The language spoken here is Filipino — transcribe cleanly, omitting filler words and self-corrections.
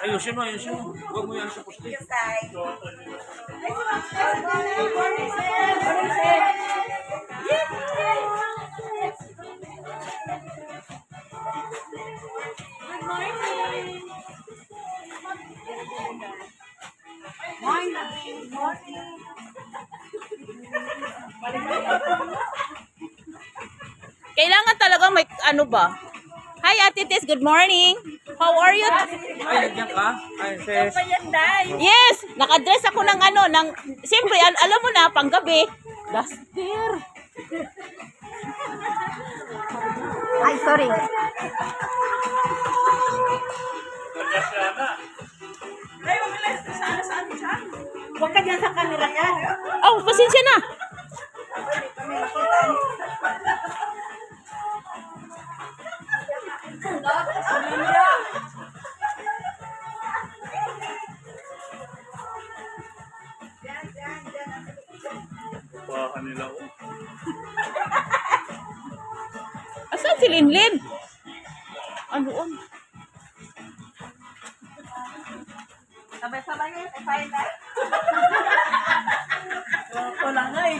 Ayusin mo, ayusin mo. Huwag mo yan sa pusti. Kailangan talaga may ano ba? Hi Ate Tess, good morning. How are you? Ay, nandiyan ka? Ay, sis. Yes, nakadress ako ng ano, ng siyempre alam mo na panggabi. Duster. Ay, sorry. Huwag ka dyan sa camera yan. Oh, pasensya na. Baka nila ko. Asan si Linlin? Ano on? Sabay-sabay yun. Wala nga eh.